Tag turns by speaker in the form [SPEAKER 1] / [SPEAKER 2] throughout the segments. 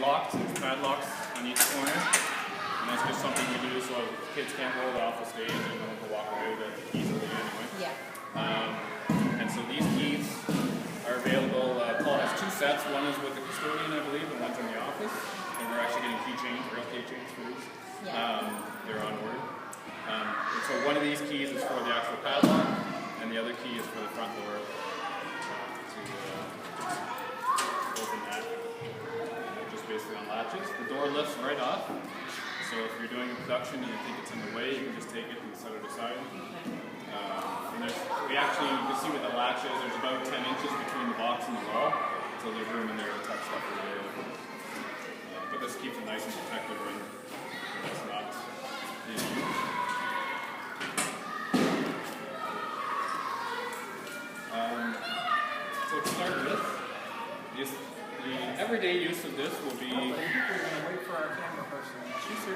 [SPEAKER 1] locked, there's padlocks on each corner. And that's just something we do so kids can't roll off the stage and no one can walk away with it easily anyway.
[SPEAKER 2] Yeah.
[SPEAKER 1] And so these keys are available. Paul has two sets. One is with the custodian, I believe, and one's in the office. And we're actually getting keychains, real keychains for these.
[SPEAKER 2] Yeah.
[SPEAKER 1] They're on order. And so one of these keys is for the actual padlock, and the other key is for the front door to open that. And just basically unlatches. The door lifts right off. So if you're doing a production and you think it's in the way, you can just take it and set it aside. And we actually, you can see with the latches, there's about 10 inches between the box and the wall, so there's room in there to tuck stuff away. But this keeps it nice and protected when it's not in use. So to start with, the everyday use of this will be.
[SPEAKER 3] We're going to wait for our camera person.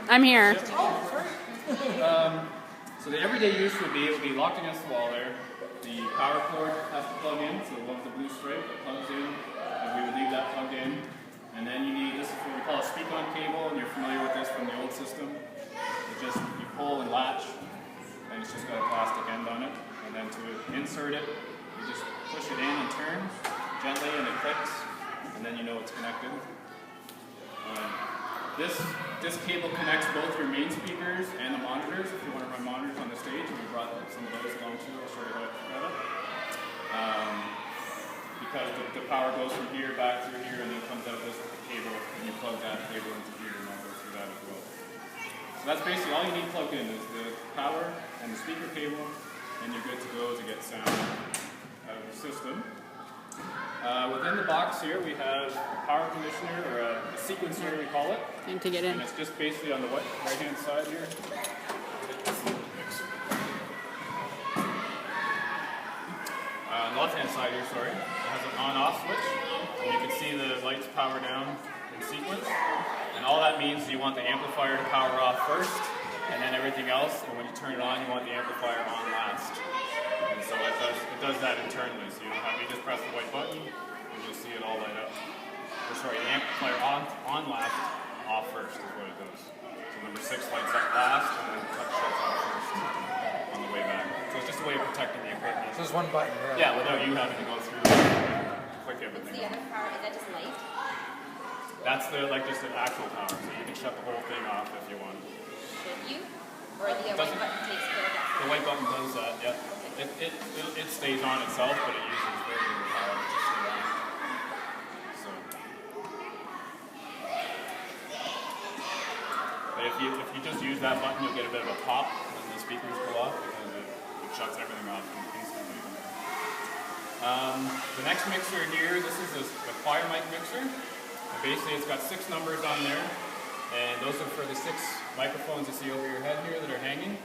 [SPEAKER 2] I'm here.
[SPEAKER 1] Yep. So the everyday use would be, it would be locked against the wall there. The power cord has to plug in, so one with the blue stripe that plugs in, and we would leave that plugged in. And then you need, this is what we call a speak-on cable, and you're familiar with this from the old system. It just, you pull and latch, and it's just got a plastic end on it. And then to insert it, you just push it in and turn gently, and it clicks, and then you know it's connected. This cable connects both your main speakers and the monitors. If you want to run monitors on the stage, we brought some of those along too. I'll show you how to set that up. Because the power goes from here back through here and then comes out this cable, and you plug that cable into here and I'll go through that as well. So that's basically all you need plugged in is the power and the speaker cable, and you're good to go to get sound out of the system. Within the box here we have a power conditioner, or a sequencer we call it.
[SPEAKER 2] And to get in.
[SPEAKER 1] And it's just basically on the right hand side here. Left hand side here, sorry. It has an on off switch. And you can see the lights power down in sequence. And all that means you want the amplifier to power off first, and then everything else. And when you turn it on, you want the amplifier on last. And so it does that internally. So you don't have, you just press the white button, and you'll see it all light up. Or sorry, the amplifier on last, off first is what it does. So number 6 lights up last, and then shuts off first on the way back. So it's just a way of protecting the equipment.
[SPEAKER 3] So there's one button, right?
[SPEAKER 1] Yeah, without you having to go through and click everything.
[SPEAKER 2] The other power, is that just light?
[SPEAKER 1] That's just an actual power, so you can shut the whole thing off if you want.
[SPEAKER 2] Should you? Or the white button takes care of that?
[SPEAKER 1] The white button does that, yeah. It stays on itself, but it uses very little power to stay on. So. But if you just use that button, you'll get a bit of a pop when the speakers go off, because it shuts everything off instantly. The next mixer here, this is a choir mic mixer. And basically it's got 6 numbers on there, and those are for the 6 microphones you see over your head here that are hanging.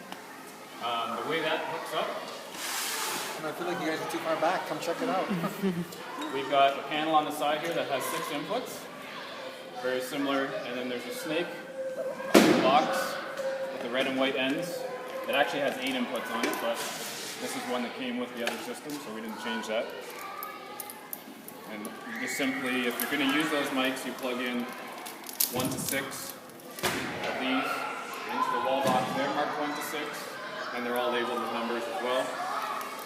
[SPEAKER 1] The way that hooks up,
[SPEAKER 3] And I feel like you guys are too far back. Come check it out.
[SPEAKER 1] we've got a panel on the side here that has 6 inputs, very similar, and then there's a snake box with the red and white ends. It actually has 8 inputs on it, but this is one that came with the other system, so we didn't change that. And you just simply, if you're going to use those mics, you plug in 1 to 6 of these into the wall box there, marked 1 to 6, and they're all labeled with numbers as well.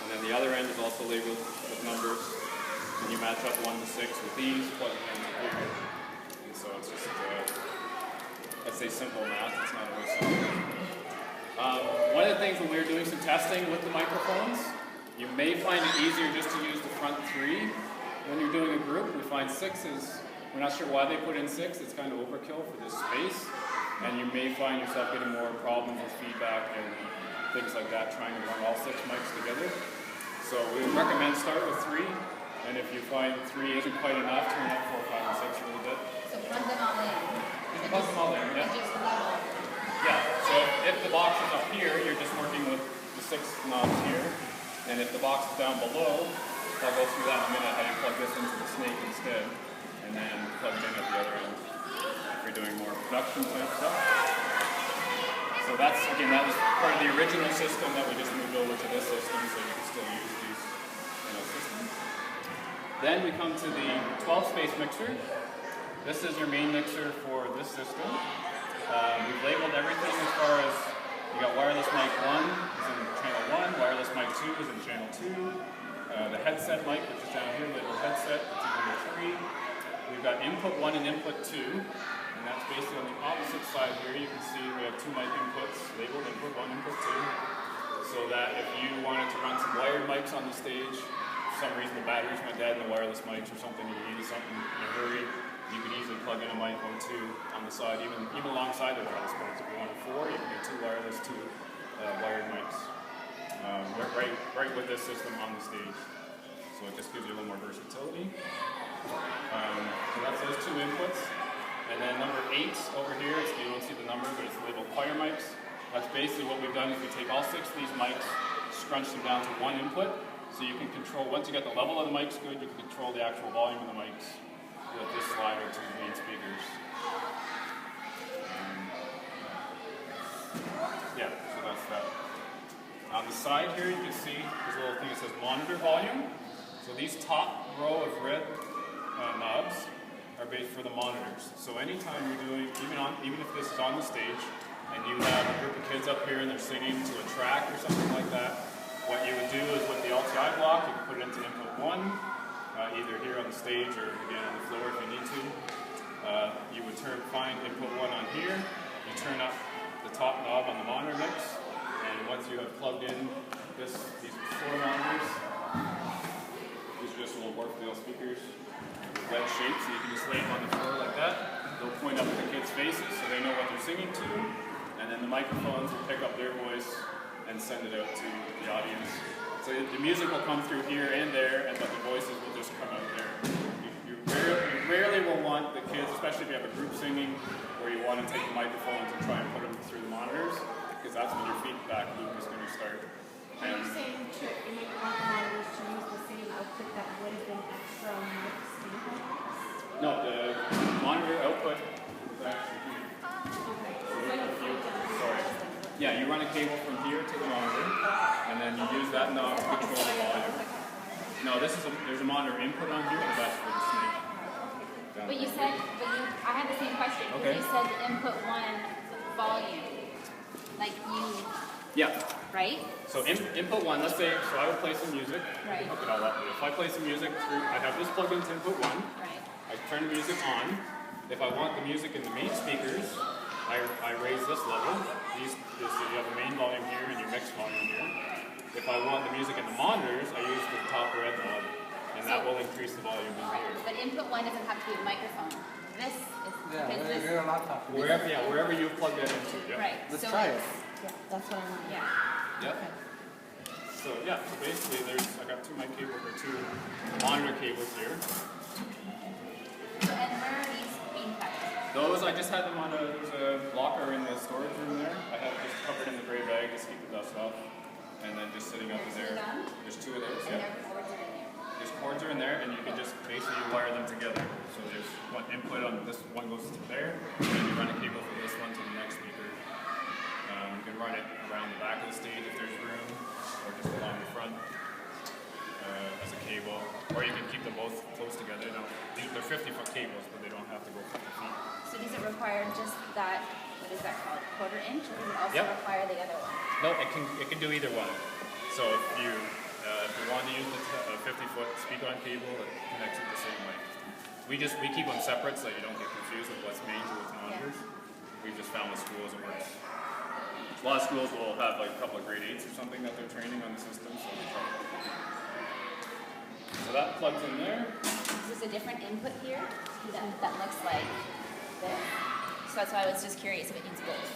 [SPEAKER 1] And then the other end is also labeled with numbers, and you match up 1 to 6 with these, plug them in here. And so it's just, let's say simple math, it's not always simple. One of the things when we were doing some testing with the microphones, you may find it easier just to use the front 3 when you're doing a group. We find 6 is, we're not sure why they put in 6, it's kind of overkill for this space, and you may find yourself getting more problems with feedback and things like that, trying to run all 6 mics together. So we would recommend start with 3, and if you find 3 isn't quite enough, turn up 4, 5, and 6 a little bit.
[SPEAKER 2] So plug them all in.
[SPEAKER 1] You can plug them all in, yeah.
[SPEAKER 2] And just level.
[SPEAKER 1] Yeah, so if the box is up here, you're just working with the 6 knobs here, and if the box is down below, I'll go through that in a minute, how you plug this into the snake instead, and then plug it in at the other end if you're doing more production type stuff. So that's, again, that was part of the original system that we just moved over to this system, so you can still use these systems. Then we come to the 12-space mixer. This is your main mixer for this system. We've labeled everything as far as you got wireless mic 1 is in channel 1, wireless mic 2 is in channel 2. The headset mic, which is down here, labeled headset, it's in number 3. We've got input 1 and input 2, and that's basically on the opposite side here. You can see we have 2 mic inputs labeled input 1, input 2, so that if you wanted to run some wired mics on the stage, for some reason the batteries went dead in the wireless mics or something, you needed something in a hurry, you could easily plug in a mic or 2 on the side, even alongside the wireless mics. If you wanted 4, you can do 2 wireless, 2 wired mics. Right with this system on the stage. So it just gives you a little more versatility. So that's those 2 inputs. And then number 8 over here, you don't see the number, but it's labeled choir mics. That's basically what we've done is we take all 6 of these mics, scrunch them down to 1 input, so you can control, once you get the level of the mics good, you can control the actual volume of the mics with this slider to the main speakers. Yeah, so that's that. On the side here, you can see there's a little thing that says monitor volume. So these top row of red knobs are based for the monitors. So anytime you're doing, even if this is on the stage, and you have a group of kids up here and they're singing to a track or something like that, what you would do is with the LTI block, you can put it into input 1, either here on the stage or again on the floor if you need to. You would find input 1 on here, you turn up the top knob on the monitor mix, and once you have plugged in these 4 monitors, these are just little Warfield speakers with red shapes, so you can just lay them on the floor like that. They'll point up at the kids' faces so they know what they're singing to, and then the microphones will pick up their voice and send it out to the audience. So the music will come through here and there, but the voices will just come out there. You rarely will want the kids, especially if you have a group singing, where you want to take the microphones and try and put them through the monitors, because that's when your feedback loop is going to start.
[SPEAKER 4] Are you saying you might want the monitors to use the same output that would have been extra on the speaker?
[SPEAKER 1] No, the monitor output is actually here. Sorry. Yeah, you run a cable from here to the monitor, and then you use that knob to control the volume. No, there's a monitor input on here, but that's for the snake.
[SPEAKER 2] But you said, I had the same question.
[SPEAKER 1] Okay.
[SPEAKER 2] You said input 1 volume. Like you,
[SPEAKER 1] Yeah.
[SPEAKER 2] right?
[SPEAKER 1] So input 1, let's say, so I would play some music.
[SPEAKER 2] Right.
[SPEAKER 1] Hook it all up. If I play some music through, I have this plugged into input 1.
[SPEAKER 2] Right.
[SPEAKER 1] I turn the music on. If I want the music in the main speakers, I raise this level. You have the main volume here and your mix volume here. If I want the music in the monitors, I use the top red knob, and that will increase the volume in here.
[SPEAKER 2] But input 1 doesn't have to be a microphone. This is because
[SPEAKER 3] You're a laptop.
[SPEAKER 1] Wherever you plug that into. Yeah.
[SPEAKER 2] right.
[SPEAKER 3] Let's
[SPEAKER 2] so
[SPEAKER 3] try it.
[SPEAKER 4] Yeah, that's what I want.
[SPEAKER 2] Yeah.
[SPEAKER 1] Yep. So basically I got 2 mic cables or 2 monitor cables here.
[SPEAKER 2] And where are these being kept?
[SPEAKER 1] Those, I just had them on there's a locker in the storage room there. I had it just covered in the gray bag just to keep the dust off. And then just sitting up in there. There's 2 of those,
[SPEAKER 2] And
[SPEAKER 1] yeah.
[SPEAKER 2] their cords are in there.
[SPEAKER 1] There's cords are in there, and you can just basically wire them together. So there's one input on this one goes to there, and then you run a cable from this one to the next speaker. You can run it around the back of the stage if there's room, or just along the front as a cable. Or you can keep them both close together. They're 50-foot cables, but they don't have to go 50 feet.
[SPEAKER 2] So does it require just that, what is that called, 1/4 inch, or does it also
[SPEAKER 1] Yep.
[SPEAKER 2] require the other one?
[SPEAKER 1] No, it can do either one. So if you want to use the 50-foot speak-on cable, it connects it the same way. We keep them separate so you don't get confused with what's main to what's monitors. We just found with schools it works. A lot of schools will have like a couple of grade 8s or something that they're training on the system, so we try. So that plugs in there.
[SPEAKER 2] There's a different input here that looks like this. So that's why I was just curious if it needs both.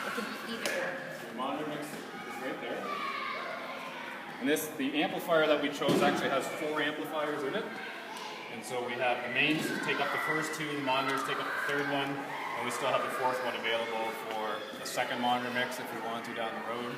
[SPEAKER 2] It can be either.
[SPEAKER 1] The monitor mix is right there. And the amplifier that we chose actually has 4 amplifiers in it. And so we have the mains take up the first 2, the monitors take up the 3rd one, and we still have the 4th one available for a second monitor mix if we want to down the road.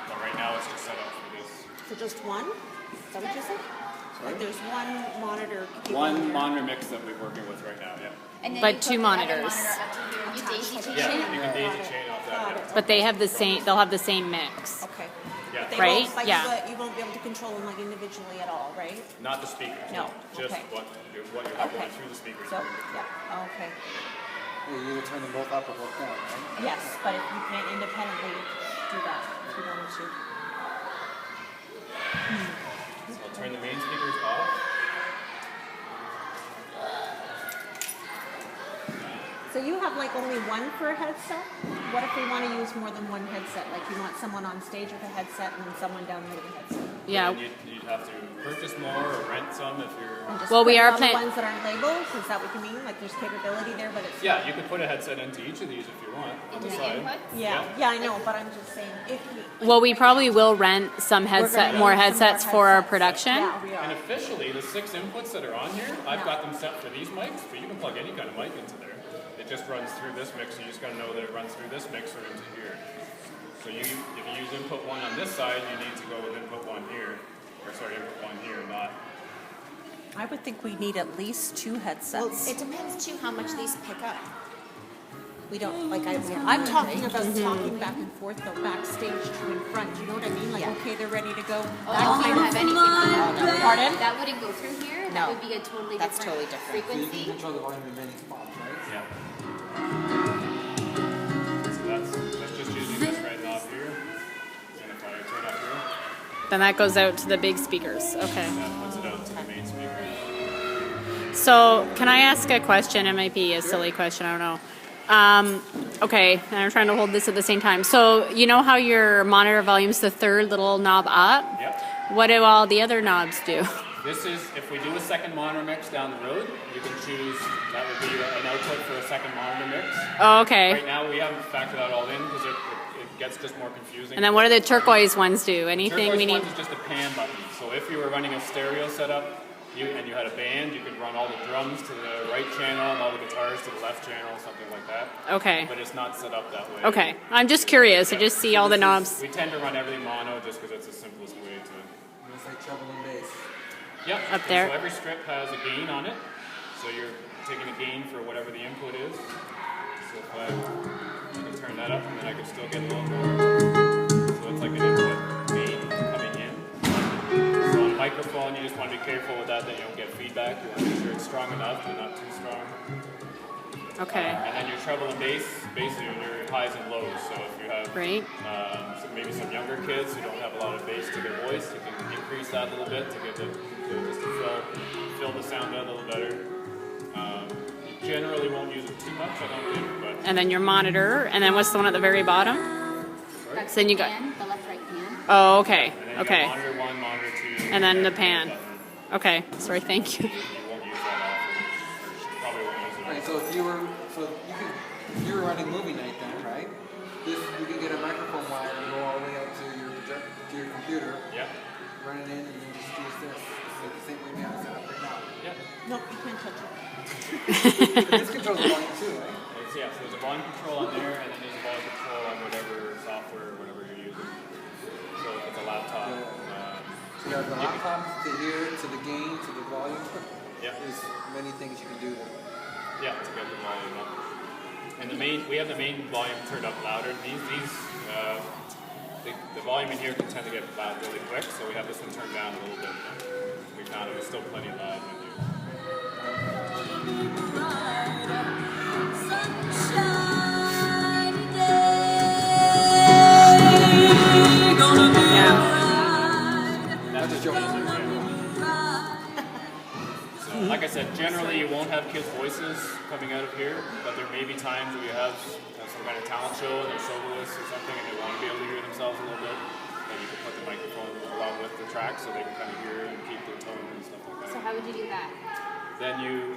[SPEAKER 1] But right now it's just set up for this.
[SPEAKER 4] So just one? Is that what you said?
[SPEAKER 1] Sorry?
[SPEAKER 4] Like there's one monitor.
[SPEAKER 1] One monitor mix that we're working with right now, yeah.
[SPEAKER 2] And then
[SPEAKER 5] But
[SPEAKER 2] you
[SPEAKER 5] 2
[SPEAKER 2] put the other
[SPEAKER 5] monitors.
[SPEAKER 2] monitor up to here and you daisy chain
[SPEAKER 1] Yeah,
[SPEAKER 2] it?
[SPEAKER 1] you can daisy chain off that. Yeah.
[SPEAKER 5] But they have the same. They'll have the same mix.
[SPEAKER 4] Okay.
[SPEAKER 1] Yeah.
[SPEAKER 4] They They
[SPEAKER 5] right?
[SPEAKER 4] won't, like,
[SPEAKER 5] Yeah.
[SPEAKER 4] you won't be able to control them like individually at all, right?
[SPEAKER 1] Not the speakers.
[SPEAKER 4] No,
[SPEAKER 1] Just
[SPEAKER 4] okay.
[SPEAKER 1] what you have
[SPEAKER 4] Okay.
[SPEAKER 1] going through the speakers.
[SPEAKER 4] So, yeah, okay.
[SPEAKER 3] Yeah, you either turn them both up or both down, right?
[SPEAKER 4] Yes, but if you can't independently do that, if you wanted to.
[SPEAKER 1] So I'll turn the main speakers off.
[SPEAKER 4] So you have like only one for a headset? What if we want to use more than one headset? Like you want someone on stage with a headset and then someone down there with a headset?
[SPEAKER 5] Yeah.
[SPEAKER 1] And you'd have to purchase more or rent some if you're.
[SPEAKER 4] And just
[SPEAKER 5] Well, we
[SPEAKER 4] put
[SPEAKER 5] are
[SPEAKER 4] on the
[SPEAKER 5] plan-
[SPEAKER 4] ones that aren't labeled? Is that what you mean? Like there's capability there, but it's
[SPEAKER 1] Yeah, you could put a headset into each of these if you want on the
[SPEAKER 2] Into the
[SPEAKER 1] side.
[SPEAKER 2] inputs?
[SPEAKER 4] Yeah, I know, but I'm just saying if we.
[SPEAKER 5] Well, we probably will rent some
[SPEAKER 4] We're gonna
[SPEAKER 5] more
[SPEAKER 4] need some
[SPEAKER 5] headsets for our
[SPEAKER 4] headsets.
[SPEAKER 5] production.
[SPEAKER 4] Yeah, we
[SPEAKER 1] And
[SPEAKER 4] are.
[SPEAKER 1] officially, the 6 inputs that are on here, I've
[SPEAKER 4] Yeah.
[SPEAKER 1] got them set for these mics, but you can plug any kind of mic into there. It just runs through this mixer. You just got to know that it runs through this mixer into here. So if you use input 1 on this side, you need to go with input 1 here. Or sorry, input 1 here, not.
[SPEAKER 6] I would think we need at least 2
[SPEAKER 2] Well,
[SPEAKER 6] headsets.
[SPEAKER 2] it depends too how much these pick up.
[SPEAKER 6] We don't, like,
[SPEAKER 4] I'm talking about talking back and forth though, backstage to in front. You know what I mean? Like,
[SPEAKER 2] Yeah.
[SPEAKER 4] okay, they're ready to go.
[SPEAKER 2] Oh, you don't have anything on that.
[SPEAKER 4] Pardon?
[SPEAKER 2] That wouldn't go through here. That
[SPEAKER 6] No,
[SPEAKER 2] would be a totally
[SPEAKER 6] that's
[SPEAKER 2] different,
[SPEAKER 6] totally different.
[SPEAKER 3] So you can
[SPEAKER 2] frequency.
[SPEAKER 3] control the volume in many spots, right?
[SPEAKER 1] Yeah. So that's just using this red knob here. And if I turn up here,
[SPEAKER 5] Then that goes out to the big speakers. Okay.
[SPEAKER 1] that puts it out to the main speaker.
[SPEAKER 5] So, can I ask a question? It might be a silly question. I don't know. Okay, and I'm trying to hold this at the same time. So, you know how your monitor volume's the third little knob up?
[SPEAKER 1] Yep.
[SPEAKER 5] What do all the other knobs do?
[SPEAKER 1] This is, if we do a second monitor mix down the road, you can choose, that would be an output for a second monitor mix.
[SPEAKER 5] Oh, okay.
[SPEAKER 1] Right now, we haven't factored that all in because it gets just more confusing.
[SPEAKER 5] And then what do the turquoise ones do? Anything
[SPEAKER 1] Turquoise
[SPEAKER 5] we need?
[SPEAKER 1] ones is just a pan button. So if you were running a stereo setup and you had a band, you could run all the drums to the right channel and all the guitars to the left channel, something like that.
[SPEAKER 5] Okay.
[SPEAKER 1] But it's not set up that way.
[SPEAKER 5] Okay. I'm just curious. I just see all the knobs.
[SPEAKER 1] We tend to run everything mono just because it's the simplest way to.
[SPEAKER 3] It's like treble and bass.
[SPEAKER 1] Yep.
[SPEAKER 5] Up
[SPEAKER 1] and
[SPEAKER 5] there.
[SPEAKER 1] So every strip has a gain on it. So you're taking a gain for whatever the input is. So if I can turn that up and then I can still get a little more. So it's like an input gain coming in. So on a microphone, you just want to be careful with that you don't get feedback. You want to make sure it's strong enough but not too strong.
[SPEAKER 5] Okay.
[SPEAKER 1] And then your treble and bass, basically your highs and lows. So if you have
[SPEAKER 5] Right.
[SPEAKER 1] maybe some younger kids who don't have a lot of bass to their voice, you can increase that a little bit to get just to fill the sound out a little better. You generally won't use it too much, I don't think, but
[SPEAKER 5] And then your monitor. And then what's the one at the very bottom?
[SPEAKER 2] That's
[SPEAKER 5] So then
[SPEAKER 2] the
[SPEAKER 5] you got-
[SPEAKER 2] pan, the left right pan.
[SPEAKER 5] Oh, okay.
[SPEAKER 1] and then you
[SPEAKER 5] Okay.
[SPEAKER 1] got monitor 1, monitor 2,
[SPEAKER 5] And then the pan.
[SPEAKER 1] button.
[SPEAKER 5] Okay. Sorry. Thank you.
[SPEAKER 1] You won't use that often. Or you probably won't use it
[SPEAKER 3] Right,
[SPEAKER 1] often.
[SPEAKER 3] if you were running movie night then, right? You can get a microphone wire and go all the way out to your computer,
[SPEAKER 1] Yeah.
[SPEAKER 3] run it in, and then just use this. It's like the same way we have it set up right now.
[SPEAKER 1] Yeah.
[SPEAKER 4] No, you can't touch it.
[SPEAKER 3] But this controls the volume too, right?
[SPEAKER 1] Yeah, so there's a volume control on there, and then there's a volume control on whatever software or whatever you're using. So if it's a laptop,
[SPEAKER 3] So you have the laptop to here, to the gain, to the volume.
[SPEAKER 1] yeah.
[SPEAKER 3] There's many things you can do there.
[SPEAKER 1] Yeah, to get the volume up. And we have the main volume turned up louder. The volume in here can tend to get loud really quick, so we have this one turned down a little bit. We found it was still plenty loud when you. That's just music, So, like I said, generally you won't have kids' voices coming out of here, but there may be times where you have some kind of talent show and they're soloists or something and they want to be able to hear themselves a little bit. And you can put the microphone along with the track so they can kind of hear and keep their tone and stuff like that.
[SPEAKER 2] So how would you do that?
[SPEAKER 1] Then you,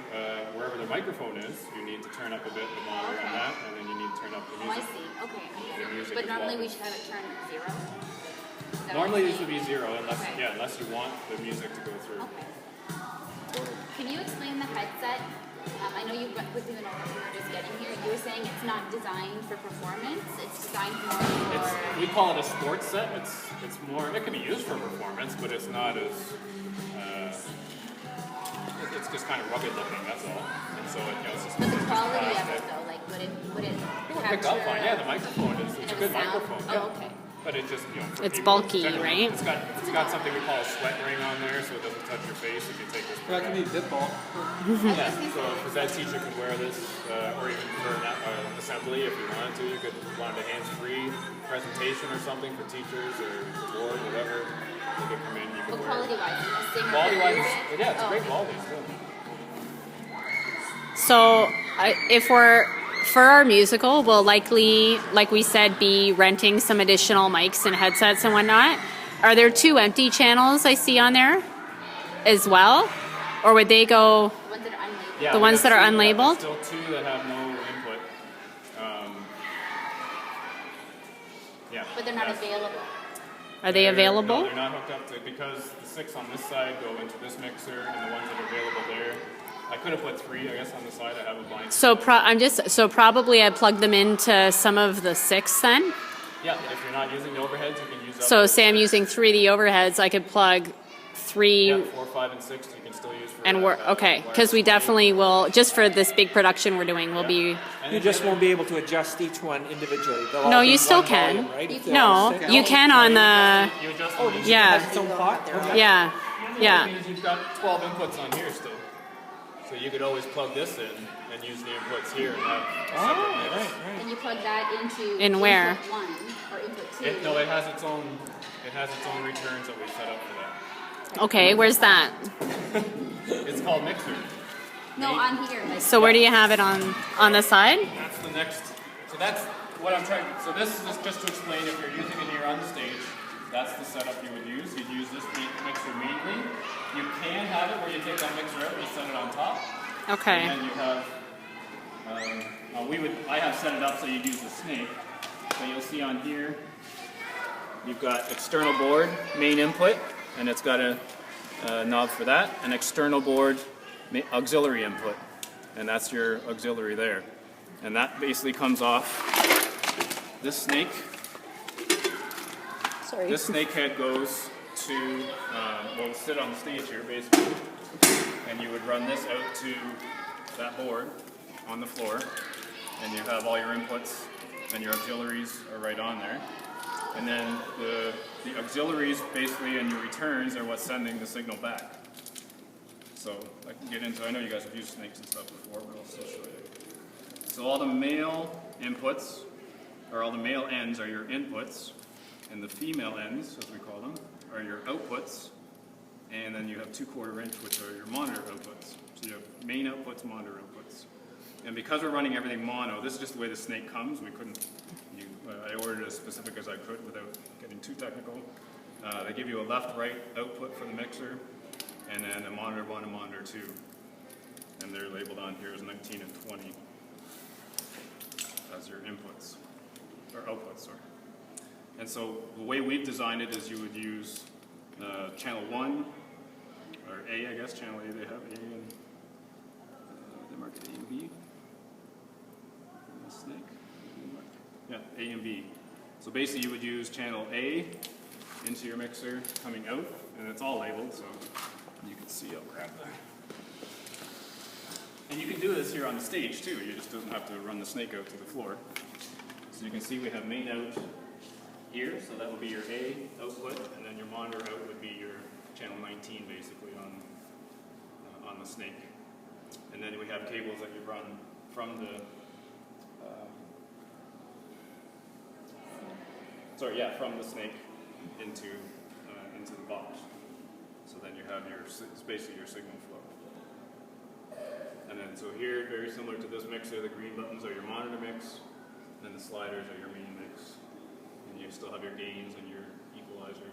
[SPEAKER 1] wherever the microphone is, you need to turn up a bit the monitor on that, and then you need to turn up the
[SPEAKER 2] Oh, I
[SPEAKER 1] music.
[SPEAKER 2] see. Okay. I get
[SPEAKER 1] The
[SPEAKER 2] it.
[SPEAKER 1] music
[SPEAKER 2] But
[SPEAKER 1] as
[SPEAKER 2] normally
[SPEAKER 1] well.
[SPEAKER 2] we should have it turned at 0. Is that
[SPEAKER 1] Normally
[SPEAKER 2] what
[SPEAKER 1] these
[SPEAKER 2] you're
[SPEAKER 1] would be 0 unless,
[SPEAKER 2] Okay.
[SPEAKER 1] unless you want the music to go through.
[SPEAKER 2] Okay. Can you explain the headset? I know you with you and over we were just getting here. You were saying it's not designed for performance. It's designed more for.
[SPEAKER 1] We call it a sports set. It's more. It can be used for performance, but it's not as. It's just kind of rugged looking. That's all. And so it's just.
[SPEAKER 2] But the
[SPEAKER 1] it's
[SPEAKER 2] quality of
[SPEAKER 1] plastic.
[SPEAKER 2] it though, like would it
[SPEAKER 1] It would pick
[SPEAKER 2] capture?
[SPEAKER 1] up fine. Yeah, the microphone is. It's a
[SPEAKER 2] and
[SPEAKER 1] good
[SPEAKER 2] the sound?
[SPEAKER 1] microphone.
[SPEAKER 2] Oh,
[SPEAKER 1] Yeah.
[SPEAKER 2] okay.
[SPEAKER 1] But it's just, for
[SPEAKER 5] It's
[SPEAKER 1] people,
[SPEAKER 5] bulky,
[SPEAKER 1] generally,
[SPEAKER 5] right?
[SPEAKER 1] It's got something we call a sweat ring on there, so it doesn't touch your face if you take this.
[SPEAKER 3] That can be dip ball.
[SPEAKER 1] Yeah, so a phys ed teacher could wear this, or even for an assembly if you wanted to. You could want a hands-free presentation or something for teachers or the board, whatever. They could come in, you could
[SPEAKER 2] But
[SPEAKER 1] wear it.
[SPEAKER 2] quality-wise, in the same
[SPEAKER 1] Quality-wise,
[SPEAKER 2] way.
[SPEAKER 1] yeah, it's
[SPEAKER 2] Oh,
[SPEAKER 1] great
[SPEAKER 2] okay.
[SPEAKER 1] quality still.
[SPEAKER 5] So if we're for our musical, we'll likely, like we said, be renting some additional mics and headsets and whatnot. Are there 2 empty channels I see on there as well? Or would they go,
[SPEAKER 2] The ones that are unlabeled.
[SPEAKER 1] Yeah,
[SPEAKER 5] The
[SPEAKER 1] we
[SPEAKER 5] ones
[SPEAKER 1] have
[SPEAKER 5] that are
[SPEAKER 1] two-
[SPEAKER 5] unlabeled?
[SPEAKER 1] There's still 2 that have no input. Yeah.
[SPEAKER 2] But they're not
[SPEAKER 1] that's-
[SPEAKER 2] available.
[SPEAKER 5] are they
[SPEAKER 1] No,
[SPEAKER 5] available?
[SPEAKER 1] they're not hooked up to, because the 6 on this side go into this mixer, and the ones that are available there. I could have put 3, I guess, on the side. I have a blind.
[SPEAKER 5] So probably I plug them into some of the 6 then.
[SPEAKER 1] Yeah, if you're not using the overheads, you can use up
[SPEAKER 5] So
[SPEAKER 1] to-
[SPEAKER 5] say I'm using 3 of the overheads, I could plug 3
[SPEAKER 1] Yeah, 4, 5, and 6 you can still use for.
[SPEAKER 5] and we're okay because we definitely will just for this big production we're doing. We'll be
[SPEAKER 1] And
[SPEAKER 7] You
[SPEAKER 1] then
[SPEAKER 7] just
[SPEAKER 1] the other-
[SPEAKER 7] won't be able to adjust each one individually. They'll
[SPEAKER 5] No,
[SPEAKER 7] all
[SPEAKER 5] you
[SPEAKER 7] be
[SPEAKER 5] still
[SPEAKER 7] one
[SPEAKER 5] can.
[SPEAKER 7] volume, right? If they're
[SPEAKER 5] no,
[SPEAKER 7] all six.
[SPEAKER 5] you can on the
[SPEAKER 1] You adjust
[SPEAKER 7] Oh,
[SPEAKER 1] them.
[SPEAKER 7] each
[SPEAKER 5] Yeah.
[SPEAKER 7] one has its own pot? Okay.
[SPEAKER 5] yeah
[SPEAKER 1] The
[SPEAKER 5] yeah.
[SPEAKER 1] other thing is you've got 12 inputs on here still. So you could always plug this in and use the inputs here and have a
[SPEAKER 7] Oh,
[SPEAKER 1] separate mix.
[SPEAKER 7] right.
[SPEAKER 2] And you plug that into
[SPEAKER 5] In where?
[SPEAKER 2] input 1 or input 2.
[SPEAKER 1] No, it has its own returns that we set up for that.
[SPEAKER 5] Okay, where's that?
[SPEAKER 1] It's called Mixer.
[SPEAKER 2] No, on here. Like,
[SPEAKER 5] So where do you have it on the side?
[SPEAKER 1] That's the next. So that's what I'm trying. So this is just to explain if you're using it here on the stage. That's the setup you would use. You'd use this mixer mainly. You can have it where you take that mixer out and you set it on top.
[SPEAKER 5] Okay.
[SPEAKER 1] And then you have. I have set it up so you'd use the snake. So you'll see on here. You've got external board, main input, and it's got a knob for that. An external board, auxiliary input, and that's your auxiliary there. And that basically comes off this snake.
[SPEAKER 5] Sorry.
[SPEAKER 1] This snake head goes to, will sit on the stage here basically, and you would run this out to that board on the floor, and you have all your inputs and your auxiliaries are right on there. And then the auxiliaries basically and your returns are what's sending the signal back. So I can get into, I know you guys have used snakes and stuff before, but I'll still show you. So all the male inputs, or all the male ends are your inputs, and the female ends, as we call them, are your outputs, and then you have 2/4 inch, which are your monitor outputs. So you have main outputs, monitor outputs. And because we're running everything mono, this is just the way the snake comes. We couldn't, I ordered it as specific as I could without getting too technical. They give you a left-right output for the mixer, and then a monitor 1 and monitor 2. And they're labeled on here as 19 and 20 as your inputs, or outputs, sorry. And so the way we've designed it is you would use channel 1, or A, I guess, channel A, they have A and, they mark it A and B. Snake. Yeah, A and B. So basically you would use channel A into your mixer coming out, and it's all labeled, so you can see, I'll grab that. And you can do this here on the stage too, you just don't have to run the snake out to the floor. So you can see we have main out here, so that would be your A output, and then your monitor out would be your channel 19 basically on the snake. And then we have cables that you run from the from the snake into the box. So then you have it's basically your signal flow. And then so here, very similar to this mixer, the green buttons are your monitor mix, and then the sliders are your main mix. And you still have your gains and your equalizer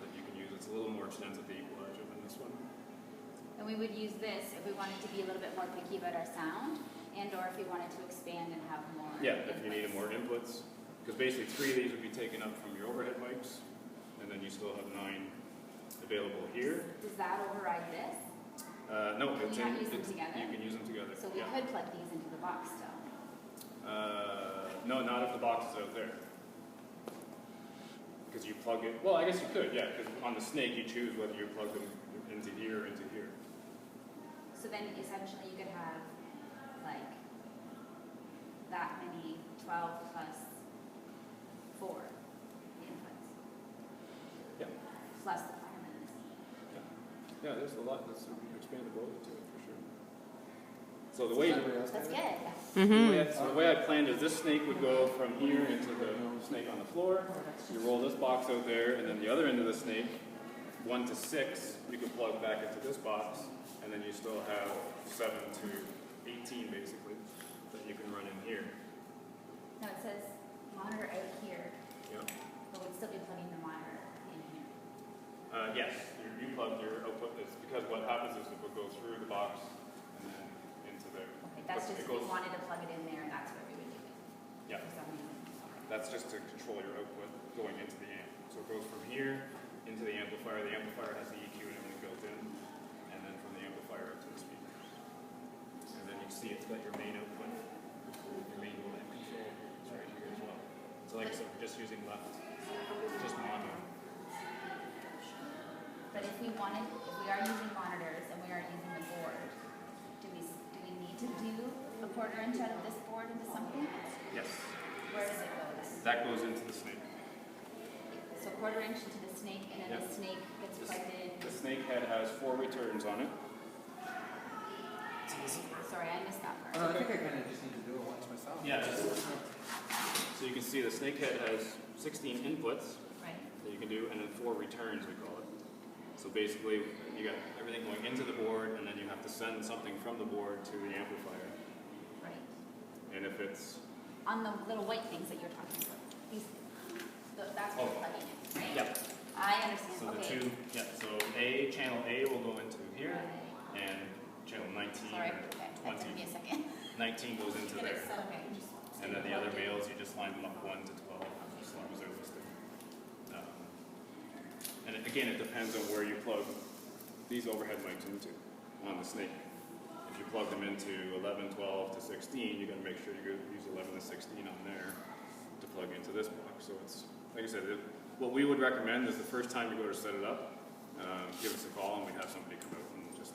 [SPEAKER 1] that you can use. It's a little more extensive, the equalizer, than this one.
[SPEAKER 2] And we would use this if we wanted to be a little bit more picky about our sound, and or if we wanted to expand and have more.
[SPEAKER 1] Yeah, if you needed more inputs. Because basically 3 of these would be taken up from your overhead mics, and then you still have 9 available here.
[SPEAKER 2] Does that override this?
[SPEAKER 1] No,
[SPEAKER 2] Can
[SPEAKER 1] it's
[SPEAKER 2] you not use them
[SPEAKER 1] it's,
[SPEAKER 2] together?
[SPEAKER 1] you can use them together.
[SPEAKER 2] So we
[SPEAKER 1] yeah.
[SPEAKER 2] could plug these into the box still.
[SPEAKER 1] No, not if the box is out there. Because you plug it, well, I guess you could, yeah, because on the snake you choose whether you plug them into here or into here.
[SPEAKER 2] So then essentially you could have like that many 12 plus 4.
[SPEAKER 1] Yeah.
[SPEAKER 2] less requirements.
[SPEAKER 1] Yeah, there's a lot that's expandability to it for sure. So the way
[SPEAKER 2] That's good.
[SPEAKER 1] the way I planned is this snake would go from here into the snake on the floor. You roll this box out there, and then the other end of the snake, 1 to 6, you can plug back into this box, and then you still have 7 to 18 basically that you can run in here.
[SPEAKER 2] No, it says monitor out here,
[SPEAKER 1] Yeah.
[SPEAKER 2] but we'd still be plugging the monitor in here.
[SPEAKER 1] Yes, you plug your output. It's because what happens is it will go through the box and then into there.
[SPEAKER 2] Okay, that's
[SPEAKER 1] But
[SPEAKER 2] just
[SPEAKER 1] it
[SPEAKER 2] if we
[SPEAKER 1] goes-
[SPEAKER 2] wanted to plug it in there, that's where we would do it.
[SPEAKER 1] Yeah.
[SPEAKER 2] For some reason.
[SPEAKER 1] That's just to control your output going into the amp. So it goes from here into the amplifier. The amplifier has the EQ and everything built in, and then from the amplifier out to the speakers. And then you see it's got your main output, your main volume control is right here as well. So like I said, we're just using left, just mono.
[SPEAKER 2] But if we are using monitors and we are using the board, do we need to do a 1/4 inch out of this board into something?
[SPEAKER 1] Yes,
[SPEAKER 2] Where does it go then?
[SPEAKER 1] that goes into the snake.
[SPEAKER 2] So 1/4 inch into the snake, and then
[SPEAKER 1] Yeah.
[SPEAKER 2] the snake gets
[SPEAKER 1] The,
[SPEAKER 2] plugged in.
[SPEAKER 1] the snake head has 4 returns on it.
[SPEAKER 2] Sorry, I missed that part.
[SPEAKER 3] I think I kind of just need to do it once myself.
[SPEAKER 1] Yeah. So you can see the snake head has 16 inputs
[SPEAKER 2] Right.
[SPEAKER 1] that you can do, and then 4 returns, we call it. So basically, you got everything going into the board, and then you have to send something from the board to the amplifier.
[SPEAKER 2] Right.
[SPEAKER 1] And if it's,
[SPEAKER 2] On the little white things that you're talking about, these, that's what
[SPEAKER 1] Oh.
[SPEAKER 2] we're plugging in, right?
[SPEAKER 1] yeah,
[SPEAKER 2] I understand.
[SPEAKER 1] so the
[SPEAKER 2] Okay.
[SPEAKER 1] two, yeah, so channel A will go into here, and channel 19
[SPEAKER 2] Sorry.
[SPEAKER 1] or
[SPEAKER 2] Okay. That
[SPEAKER 1] 20,
[SPEAKER 2] took me a second.
[SPEAKER 1] 19 goes into there.
[SPEAKER 2] Okay.
[SPEAKER 1] And then the other males, you just line them up 1 to 12, as long as they're listed. And again, it depends on where you plug these overhead mics into on the snake. If you plug them into 11, 12 to 16, you got to make sure you use 11 to 16 on there to plug into this box. So it's, like I said, what we would recommend is the first time you go to set it up, give us a call and we'd have somebody come out and just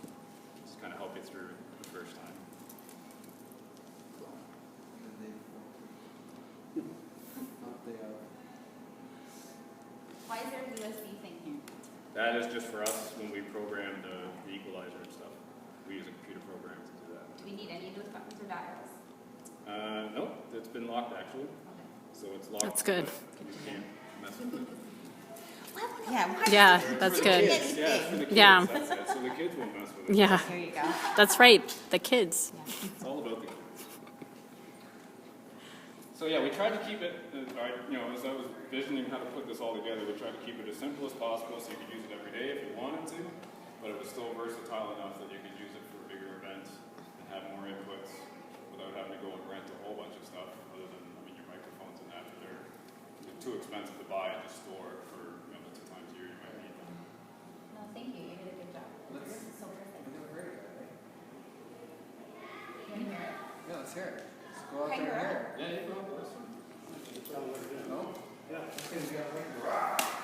[SPEAKER 1] kind of help you through the first time.
[SPEAKER 2] Why is there a USB thing here?
[SPEAKER 1] That is just for us when we program the equalizer and stuff. We use a computer program to do that.
[SPEAKER 2] Do we need any of those buttons or dials?
[SPEAKER 1] Nope, it's been locked actually.
[SPEAKER 2] Okay.
[SPEAKER 1] So it's locked.
[SPEAKER 5] That's good.
[SPEAKER 1] but You can't mess with it.
[SPEAKER 6] Yeah, why
[SPEAKER 5] Yeah,
[SPEAKER 6] does it
[SPEAKER 5] that's
[SPEAKER 6] do
[SPEAKER 5] good.
[SPEAKER 6] anything?
[SPEAKER 1] Yeah, it's for the kids.
[SPEAKER 5] Yeah.
[SPEAKER 1] That's it. So the kids won't mess with it.
[SPEAKER 5] Yeah,
[SPEAKER 6] There you go.
[SPEAKER 5] that's right. The kids.
[SPEAKER 1] It's all about the kids. So yeah, we tried to keep it, as I was visioning how to put this all together, we tried to keep it as simple as possible so you could use it every day if you wanted to, but it was still versatile enough that you could use it for bigger events and have more inputs without having to go and rent a whole bunch of stuff other than, your microphones and that, they're too expensive to buy and just store for, the 2 times a year you might need them.
[SPEAKER 2] No, thank you. You did a good job. This is so perfect.
[SPEAKER 3] We never heard of it, right?
[SPEAKER 2] You want to hear it?
[SPEAKER 3] Yeah, let's hear it. Let's go out
[SPEAKER 2] Hey,
[SPEAKER 3] there and
[SPEAKER 2] girl.
[SPEAKER 3] hear it.
[SPEAKER 1] Yeah, you can listen.
[SPEAKER 3] No?
[SPEAKER 1] Yeah.
[SPEAKER 3] This thing's got a